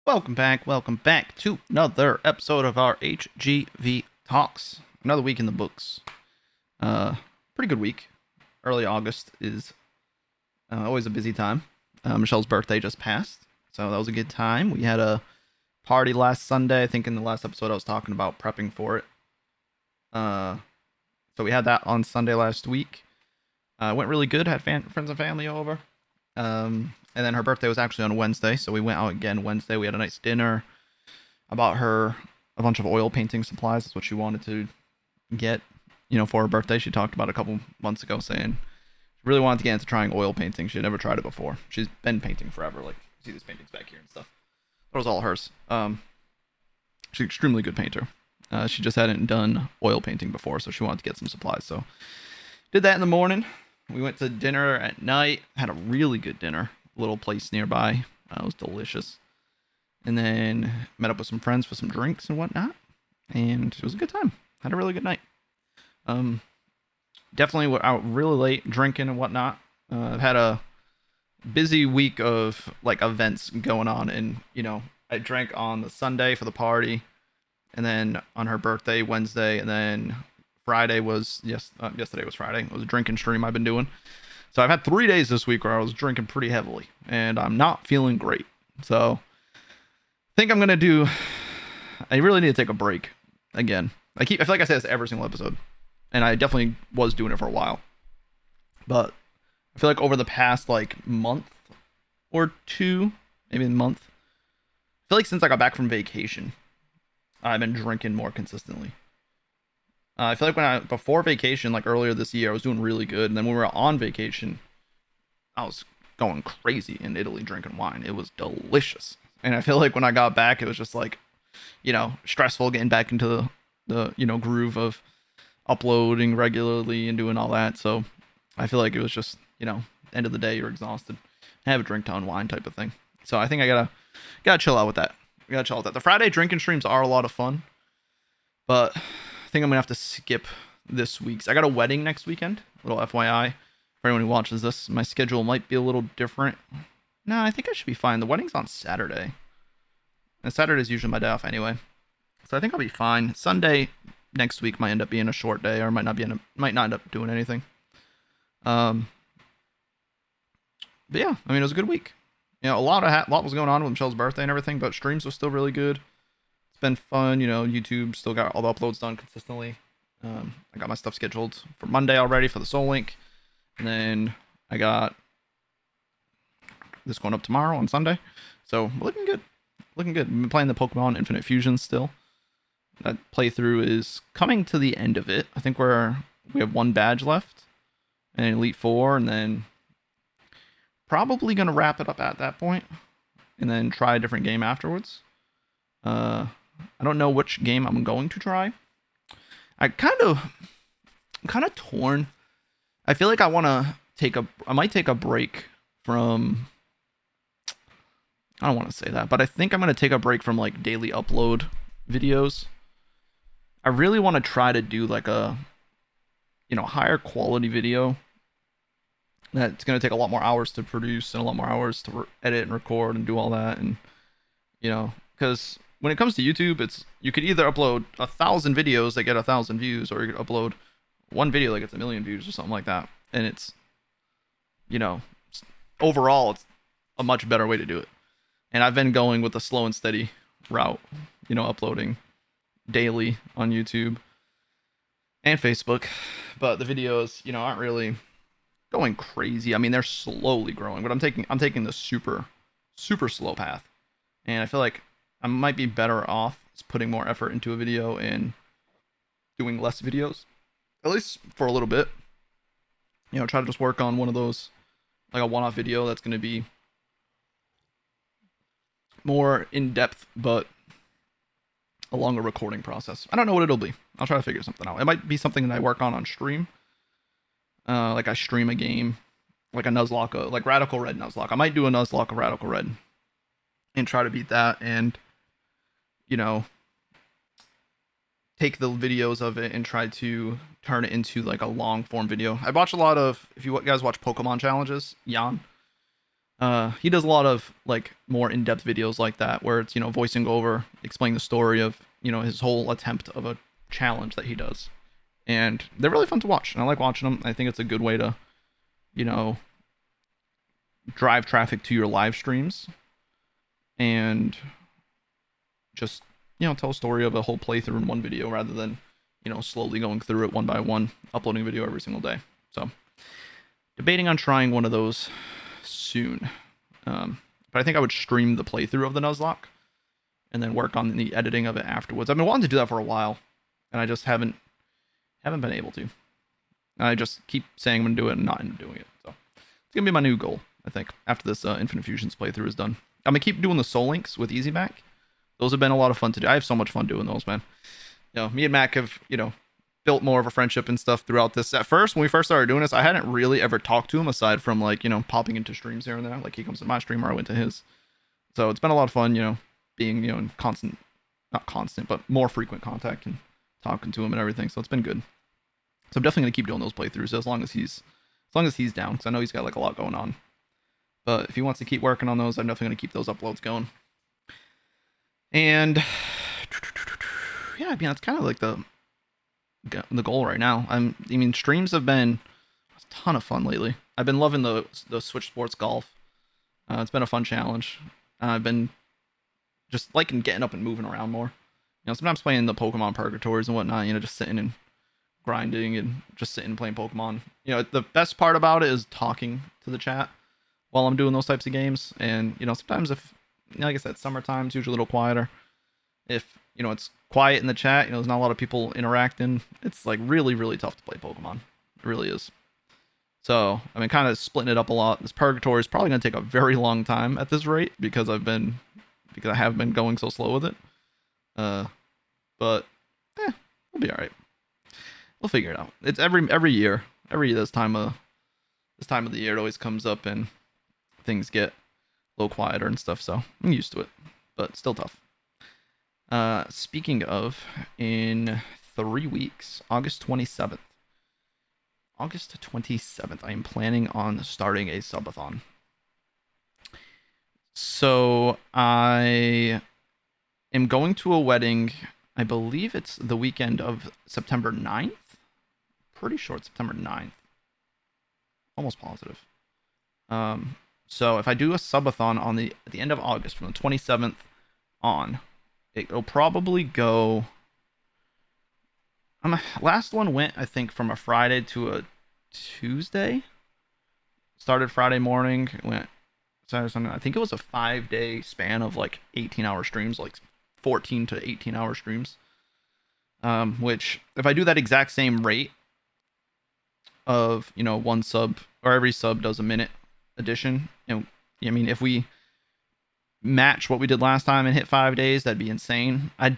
Welcome back to another episode of our HGV Talks. Another week in the books. Uh, Pretty good week. Early August is always a busy time. Michelle's birthday just passed, so that was a good time. We had a party last Sunday. I think in the last episode I was talking about prepping for it. Uh, so we had that on Sunday last week. Went really good. Had friends and family over. And then her birthday was actually on Wednesday, so we went out again Wednesday. We had a nice dinner. I bought her a bunch of oil painting supplies. That's what she wanted to get, for her birthday. She talked about it a couple months ago, saying she really wanted to get into trying oil painting. She had never tried it before. She's been painting forever. Like, you see these paintings back here and stuff. That was all hers. She's an extremely good painter. She just hadn't done oil painting before, so she wanted to get some supplies. So did that in the morning. We went to dinner at night. Had a really good dinner. Little place nearby. It was delicious. And then met up with some friends for some drinks and whatnot. And it was a good time. Had a really good night. Definitely went out really late drinking and whatnot. I've had a busy week of like events going on, and I drank on the Sunday for the party, and then on her birthday Wednesday, and then Friday was yesterday was Friday. It was a drinking stream I've been doing. So I've had 3 days this week where I was drinking pretty heavily, and I'm not feeling great. So I think I'm gonna do. I really need to take a break again. I feel like I say this every single episode, and I definitely was doing it for a while. But I feel like over the past like month or two, maybe a month, I feel like since I got back from vacation, I've been drinking more consistently. I feel like before vacation, like earlier this year, I was doing really good, and then when we were on vacation, I was going crazy in Italy drinking wine. It was delicious, and I feel like when I got back, it was just like, stressful getting back into the groove of uploading regularly and doing all that. So I feel like it was just end of the day, you're exhausted, have a drink to unwind type of thing. So I think I gotta chill out with that. The Friday drinking streams are a lot of fun, but I think I'm gonna have to skip this week's. I got a wedding next weekend. Little FYI for anyone who watches this. My schedule might be a little different. No, I think I should be fine. The wedding's on Saturday, and Saturday is usually my day off anyway, so I think I'll be fine. Sunday next week might end up being a short day, or might not end up doing anything. But yeah, I mean, it was a good week. A lot was going on with Michelle's birthday and everything, but streams were still really good. It's been fun. YouTube still got all the uploads done consistently. I got my stuff scheduled for Monday already for the Soul Link, and then I got this going up tomorrow on Sunday. So looking good. I've been playing the Pokemon Infinite Fusion still. That playthrough is coming to the end of it. I think we have one badge left, and Elite Four, and then probably gonna wrap it up at that point, and then try a different game afterwards. I don't know which game I'm going to try. I'm kind of torn. I feel like I might take a break from. I don't want to say that, but I think I'm gonna take a break from like daily upload videos. I really want to try to do like a, higher quality video. That's gonna take a lot more hours to produce and a lot more hours to edit and record and do all that, and because when it comes to YouTube, you could either upload 1,000 videos that get 1,000 views, or you could upload one video that gets 1,000,000 views or something like that. And it's, overall, it's a much better way to do it. And I've been going with the slow and steady route, uploading daily on YouTube and Facebook. But the videos, aren't really going crazy. I mean, they're slowly growing, but I'm taking the super, super slow path. And I feel like I might be better off putting more effort into a video and doing less videos, at least for a little bit. Try to just work on one of those, like a one-off video that's going to be more in-depth, but a longer recording process. I don't know what it'll be. I'll try to figure something out. It might be something that I work on stream. Like I stream a game, like a Nuzlocke, like Radical Red Nuzlocke. I might do a Nuzlocke of Radical Red and try to beat that, and take the videos of it and try to turn it into like a long form video. I watch a lot of, if you guys watch Pokemon challenges, Jan, He does a lot of like more in-depth videos like that, where it's voicing over, explaining the story of his whole attempt of a challenge that he does, and they're really fun to watch. And I like watching them. I think it's a good way to you know drive traffic to your live streams and just tell a story of a whole playthrough in one video rather than slowly going through it one by one, uploading a video every single day. So debating on trying one of those soon. But I think I would stream the playthrough of the Nuzlocke and then work on the editing of it afterwards. I've been wanting to do that for a while, and I just haven't been able to. I just keep saying I'm gonna do it and not end up doing it. So it's gonna be my new goal, I think, after this Infinite Fusions playthrough is done. I'm gonna keep doing the Soul Links with Easy Mac. Those have been a lot of fun to do. I have so much fun doing those, man. Me and Mac have built more of a friendship and stuff throughout this. At first, when we first started doing this, I hadn't really ever talked to him aside from like popping into streams here and there. Like he comes to my stream or I went to his. So it's been a lot of fun, being in constant, not constant, but more frequent contact and talking to him and everything. So it's been good. So I'm definitely gonna keep doing those playthroughs as long as he's down, because I know he's got like a lot going on. But if he wants to keep working on those, I'm definitely gonna keep those uploads going. And yeah, I mean that's kind of like the goal right now. I mean streams have been a ton of fun lately. I've been loving the Switch Sports Golf. It's been a fun challenge. I've been just liking getting up and moving around more. Sometimes playing the Pokemon Purgatories and whatnot, just sitting and grinding and just sitting and playing Pokemon. The best part about it is talking to the chat while I'm doing those types of games. And sometimes if like I said, summertime is usually a little quieter. If it's quiet in the chat, there's not a lot of people interacting. It's like really, really tough to play Pokemon. It really is. So I mean, kind of splitting it up a lot. This Purgatory is probably going to take a very long time at this rate because I have been going so slow with it. But we'll be all right. We'll figure it out. It's every year this time of the year it always comes up and things get a little quieter and stuff. So I'm used to it, but still tough. Speaking of, in 3 weeks, August 27th, I am planning on starting a subathon. So I am going to a wedding. I believe it's the weekend of September 9th. Pretty sure it's September 9th. Almost positive. So if I do a subathon at the end of August from the 27th on, it'll probably go. Last one went, I think, from a Friday to a Tuesday. Started Friday morning, went Saturday, Sunday. I think it was a 5-day span of like 18-hour streams, like 14 to 18-hour streams. Which, if I do that exact same rate of one sub, or every sub does a minute addition, I mean, if we match what we did last time and hit 5 days, that'd be insane. I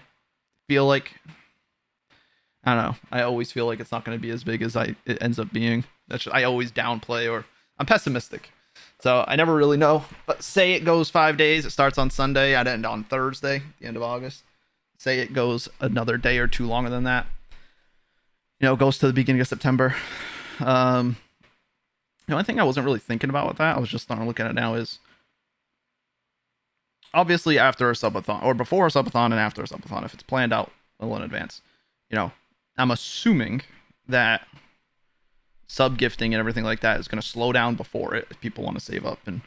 feel like, I don't know, I always feel like it's not going to be as big as it ends up being. I always downplay, or I'm pessimistic, so I never really know. But say it goes 5 days, it starts on Sunday, I'd end on Thursday, the end of August. Say it goes another day or two longer than that, it goes to the beginning of September. The only thing I wasn't really thinking about with that, I was just starting to look at it now, is obviously after a subathon, or before a subathon and after a subathon, if it's planned out a little in advance, I'm assuming that sub gifting and everything like that is going to slow down before it if people want to save up and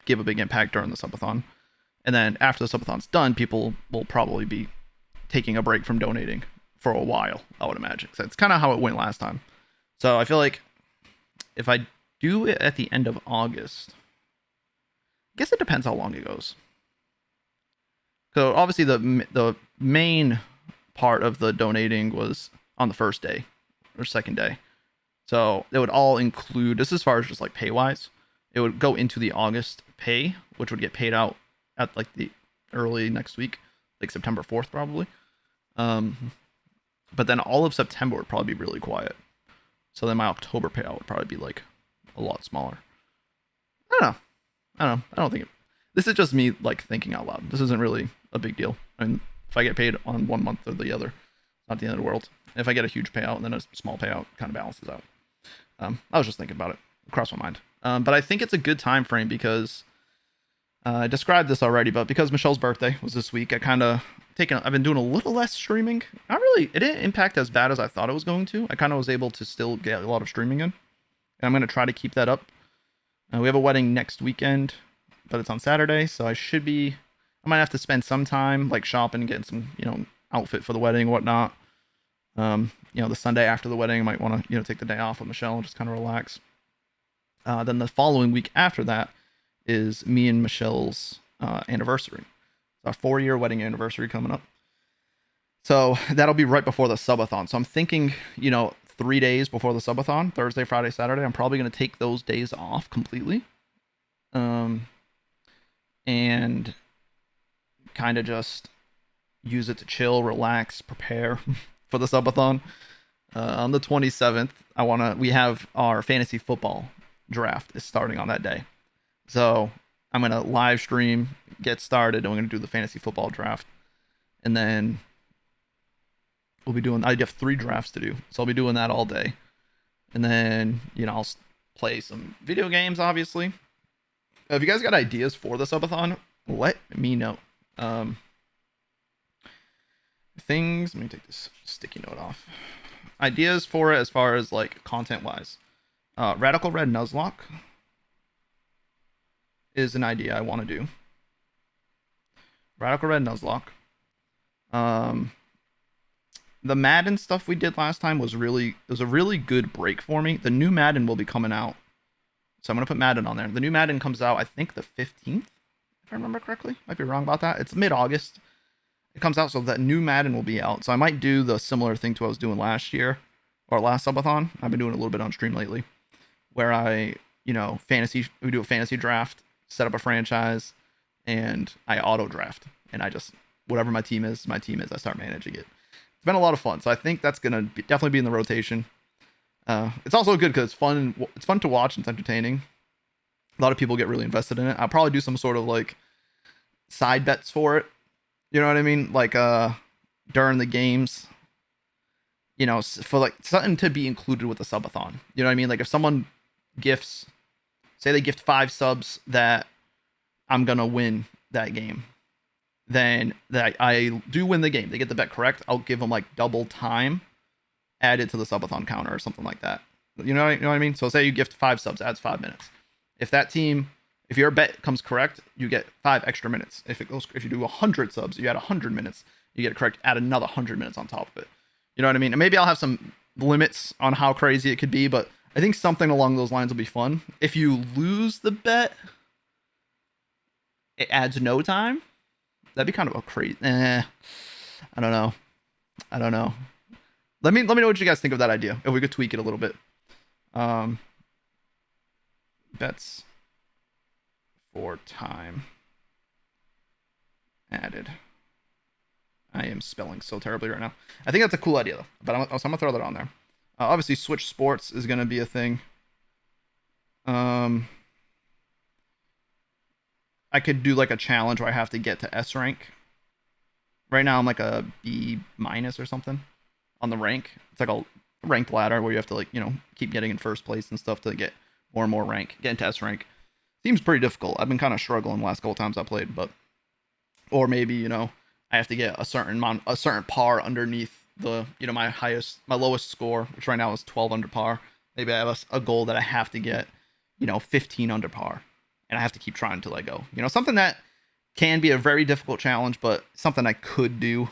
give a big impact during the subathon. And then after the subathon's done, people will probably be taking a break from donating for a while, I would imagine. So it's kind of how it went last time. So I feel like if I do it at the end of August, I guess it depends how long it goes. So obviously the main part of the donating was on the first day or second day. So it would all include, this as far as just like pay wise, it would go into the August pay, which would get paid out at like the early next week, like September 4th probably. But then all of September would probably be really quiet. So then my October payout would probably be like a lot smaller. I don't know. I don't think it. This is just me like thinking out loud. This isn't really a big deal. I mean, if I get paid on 1 month or the other, it's not the end of the world. If I get a huge payout and then a small payout, kind of balances out. I was just thinking about it. It crossed my mind. But I think it's a good time frame because I described this already, but because Michelle's birthday was this week, I've been doing a little less streaming. Not really, it didn't impact as bad as I thought it was going to. I kind of was able to still get a lot of streaming in, and I'm gonna try to keep that up. We have a wedding next weekend, but it's on Saturday, so I might have to spend some time like shopping, getting some, outfit for the wedding and whatnot. The Sunday after the wedding, I might want to, take the day off with Michelle and just kind of relax. Then the following week after that is me and Michelle's anniversary. It's our 4-year wedding anniversary coming up. So that'll be right before the Subathon. So I'm thinking, 3 days before the Subathon, Thursday, Friday, Saturday, I'm probably going to take those days off completely. And kind of just use it to chill, relax, prepare for the Subathon. On the 27th, we have our fantasy football draft is starting on that day. So I'm going to live stream, get started, and we're going to do the fantasy football draft. And then I have 3 drafts to do. So I'll be doing that all day. And then, I'll play some video games, obviously. If you guys got ideas for the Subathon, let me know. Let me take this sticky note off. Ideas for it as far as like content wise. Radical Red Nuzlocke is an idea I want to do. Radical Red Nuzlocke. The Madden stuff we did last time was a really good break for me. The new Madden will be coming out. So I'm going to put Madden on there. The new Madden comes out, I think, the 15th, if I remember correctly. Might be wrong about that. It's mid-August. It comes out, so that new Madden will be out. So I might do the similar thing to what I was doing last year, or last Subathon. I've been doing a little bit on stream lately, where we do a fantasy draft, set up a franchise, and I auto draft. And I just, whatever my team is, I start managing it. It's been a lot of fun, so I think that's going to definitely be in the rotation. It's also good because it's fun. It's fun to watch. It's entertaining. A lot of people get really invested in it. I'll probably do some sort of like side bets for it. You know what I mean? Like during the games, for like something to be included with the subathon. You know what I mean? Like if someone say they gift 5 subs that I'm gonna win that game, then that I do win the game. They get the bet correct. I'll give them like double time added to the subathon counter or something like that. You know what I mean? So say you gift 5 subs, adds 5 minutes. If your bet comes correct, you get 5 extra minutes. If you do 100 subs, you add 100 minutes. You get it correct, add another 100 minutes on top of it. You know what I mean? And maybe I'll have some limits on how crazy it could be, but I think something along those lines will be fun. If you lose the bet, it adds no time. That'd be kind of a crazy. I don't know. Let me know what you guys think of that idea. If we could tweak it a little bit. Bets for time added. I am spelling so terribly right now. I think that's a cool idea, though. But I'm gonna throw that on there. Obviously, Switch Sports is gonna be a thing. I could do like a challenge where I have to get to S rank. Right now, I'm like a B- or something on the rank. It's like a ranked ladder where you have to keep getting in first place and stuff to get more and more rank, get into S rank. Seems pretty difficult. I've been kind of struggling the last couple times I played, or maybe I have to get a certain par underneath the my lowest score, which right now is 12 under par. Maybe I have a goal that I have to get 15 under par, and I have to keep trying until I go. Something that can be a very difficult challenge, but something I could do.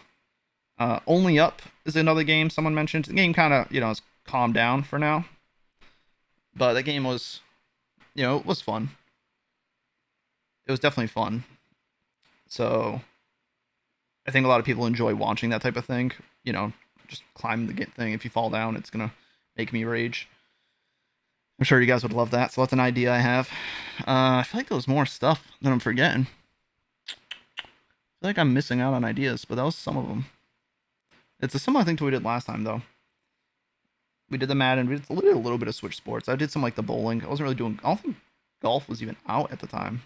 Only Up is another game someone mentioned. The game kind of has calmed down for now, but that game was it was fun. It was definitely fun. So I think a lot of people enjoy watching that type of thing. Just climb the thing. If you fall down, it's gonna make me rage. I'm sure you guys would love that. So that's an idea I have. I feel like there was more stuff that I'm forgetting. I feel like I'm missing out on ideas, but that was some of them. It's a similar thing to what we did last time, though. We did the Madden. We did a little bit of Switch Sports. I did some like the bowling. I wasn't really doing. I don't think golf was even out at the time.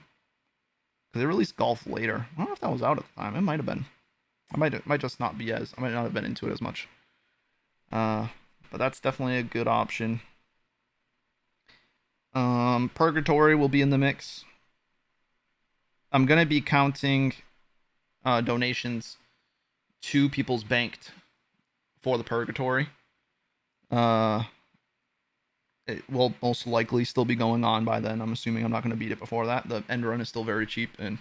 Because they released golf later. I don't know if that was out at the time. It might have been. I might just not be as. I might not have been into it as much. But that's definitely a good option. Purgatory will be in the mix. I'm gonna be counting donations to people's banked for the Purgatory. Uh, it will most likely still be going on by then. I'm assuming I'm not going to beat it before that. The end run is still very cheap, and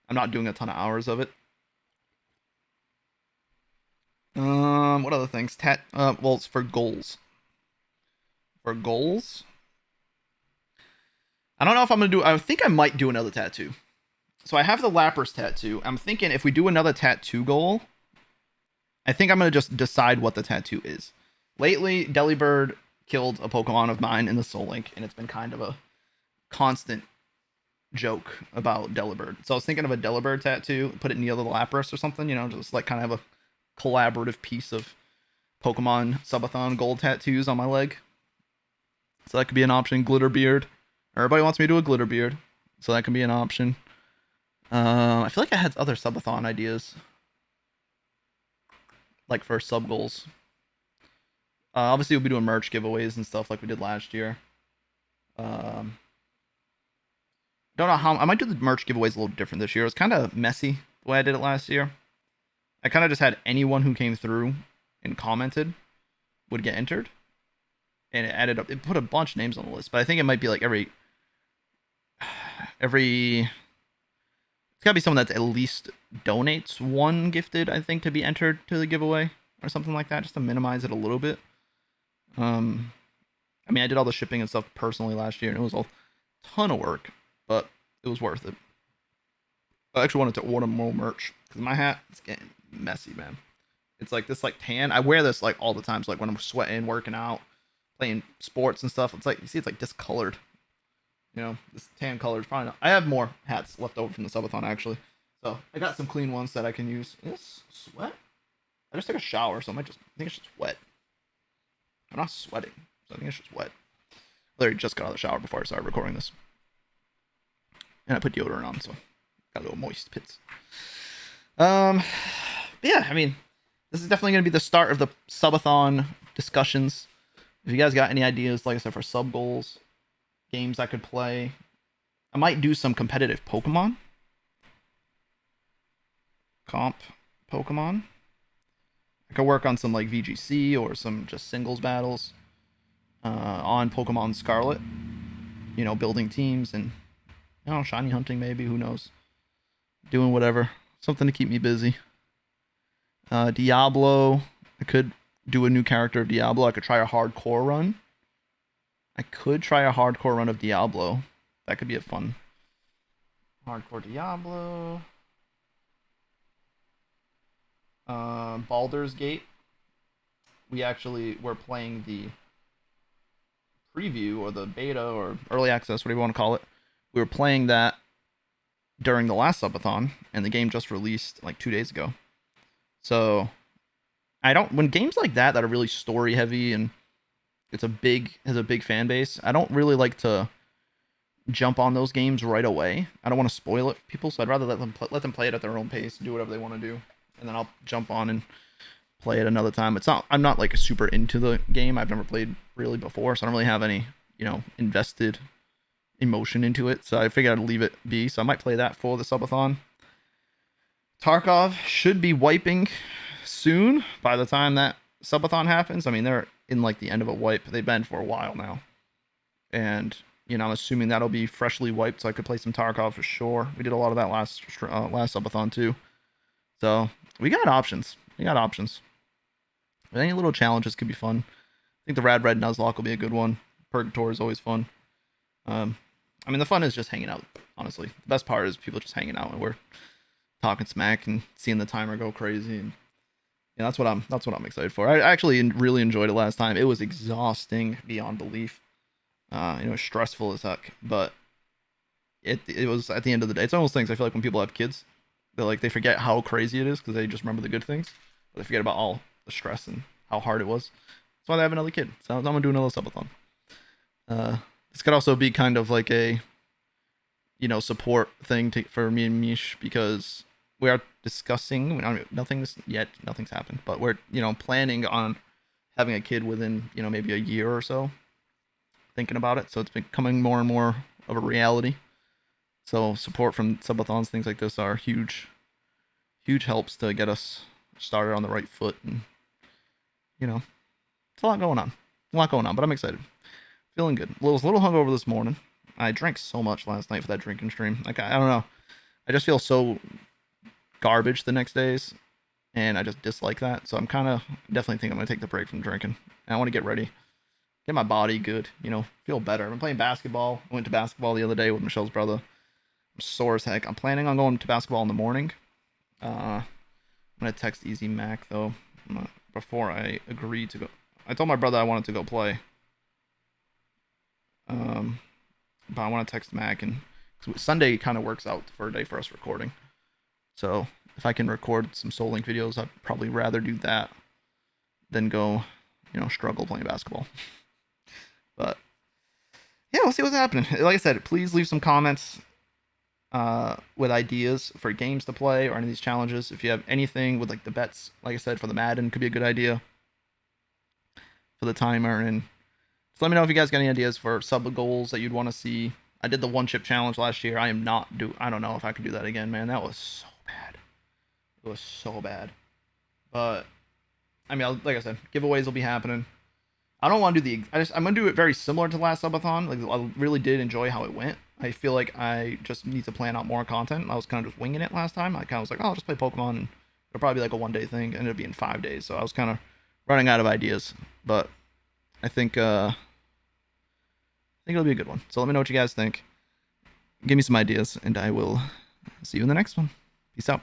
I'm not doing a ton of hours of it. What other things? Well, it's for goals. For goals, I don't know if I'm gonna do. I think I might do another tattoo. So I have the Lapras tattoo. I'm thinking if we do another tattoo goal, I think I'm gonna just decide what the tattoo is. Lately, Delibird killed a Pokemon of mine in the Soul Link, and it's been kind of a constant joke about Delibird. So I was thinking of a Delibird tattoo, put it near the Lapras or something, just like kind of a collaborative piece of Pokemon Subathon gold tattoos on my leg. So that could be an option. Glitterbeard. Everybody wants me to do a Glitterbeard, so that can be an option. I feel like I had other Subathon ideas, like for sub goals. Obviously, we'll be doing merch giveaways and stuff like we did last year. Don't know how I might do the merch giveaways a little different this year. It was kind of messy the way I did it last year. I kind of just had anyone who came through and commented would get entered, and it added up. It put a bunch of names on the list, but I think it might be like every. It's gotta be someone that at least donates one gifted, I think, to be entered to the giveaway or something like that, just to minimize it a little bit. I mean, I did all the shipping and stuff personally last year, and it was a ton of work, but it was worth it. I actually wanted to order more merch because my hat is getting messy, man. It's like this, like tan. I wear this like all the time, so like when I'm sweating, working out, playing sports and stuff. It's like you see, it's like discolored. This tan color is probably not. I have more hats left over from the subathon actually, so I got some clean ones that I can use. Is sweat? I just took a shower, so I think it's just wet. I'm not sweating, so I think it's just wet. I literally just got out of the shower before I started recording this, and I put deodorant on, so got a little moist pits. Yeah, I mean, this is definitely gonna be the start of the subathon discussions. If you guys got any ideas, like I said, for sub goals, games I could play, I might do some competitive Pokemon. Comp Pokemon. I could work on some like VGC or some just singles battles on Pokemon Scarlet. Building teams and shiny hunting maybe. Who knows? Doing whatever, something to keep me busy. Diablo. I could do a new character of Diablo. I could try a hardcore run. Of Diablo. That could be a fun hardcore Diablo. Baldur's Gate. We actually were playing the preview or the beta or early access, whatever you want to call it. We were playing that during the last subathon, and the game just released like 2 days ago. So when games like that are really story heavy and has a big fan base, I don't really like to jump on those games right away. I don't want to spoil it for people, so I'd rather let them play it at their own pace and do whatever they want to do, and then I'll jump on and play it another time. I'm not like super into the game. I've never played really before, so I don't really have any invested emotion into it. So I figured I'd leave it be. So I might play that for the subathon. Tarkov should be wiping soon by the time that subathon happens. I mean, they're in like the end of a wipe. They've been for a while now, and I'm assuming that'll be freshly wiped, so I could play some Tarkov for sure. We did a lot of that last subathon too, so we got options. But any little challenges could be fun. I think the Rad Red Nuzlocke will be a good one. Purgatory is always fun. I mean, the fun is just hanging out. Honestly, the best part is people just hanging out and we're talking smack and seeing the timer go crazy, and that's what I'm excited for. I actually really enjoyed it last time. It was exhausting beyond belief. It was stressful as heck, but it was, at the end of the day, it's one of those things. I feel like when people have kids, they forget how crazy it is because they just remember the good things, but they forget about all the stress and how hard it was. That's why they have another kid. So I'm gonna do another subathon. This could also be kind of like a support thing for me and Mish, because we are discussing. Nothing's happened, but we're planning on having a kid within maybe a year or so. I thinking about it, so it's becoming more and more of a reality. So support from subathons, things like this are huge, huge helps to get us started on the right foot, and you know, it's a lot going on, but I'm excited, feeling good. Was a little hungover this morning. I drank so much last night for that drinking stream. Like I don't know, I just feel so garbage the next days, and I just dislike that. So I'm kind of definitely think I'm gonna take the break from drinking. And I want to get ready, get my body good, feel better. I've been playing basketball. I went to basketball the other day with Michelle's brother. I'm sore as heck. I'm planning on going to basketball in the morning. I'm gonna text Easy Mac though before I agree to go. I told my brother I wanted to go play. But I want to text Mac, and Sunday kind of works out for a day for us recording. So if I can record some Soul Link videos, I'd probably rather do that than go, struggle playing basketball. But yeah, we'll see what's happening. Like I said, please leave some comments with ideas for games to play or any of these challenges. If you have anything with like the bets, like I said, for the Madden, could be a good idea for the timer. And just let me know if you guys got any ideas for sub goals that you'd want to see. I did the one chip challenge last year. I don't know if I can do that again, man. That was so bad. It was so bad. But I mean, like I said, giveaways will be happening. I don't want to do I'm gonna do it very similar to last subathon. Like I really did enjoy how it went. I feel like I just need to plan out more content. I was kind of just winging it last time. I kind of was like, oh, I'll just play Pokemon, and it'll probably be like a 1 day thing. It ended up being 5 days, so I was kind of running out of ideas. But I think it'll be a good one. So let me know what you guys think. Give me some ideas, and I will see you in the next one. Peace out.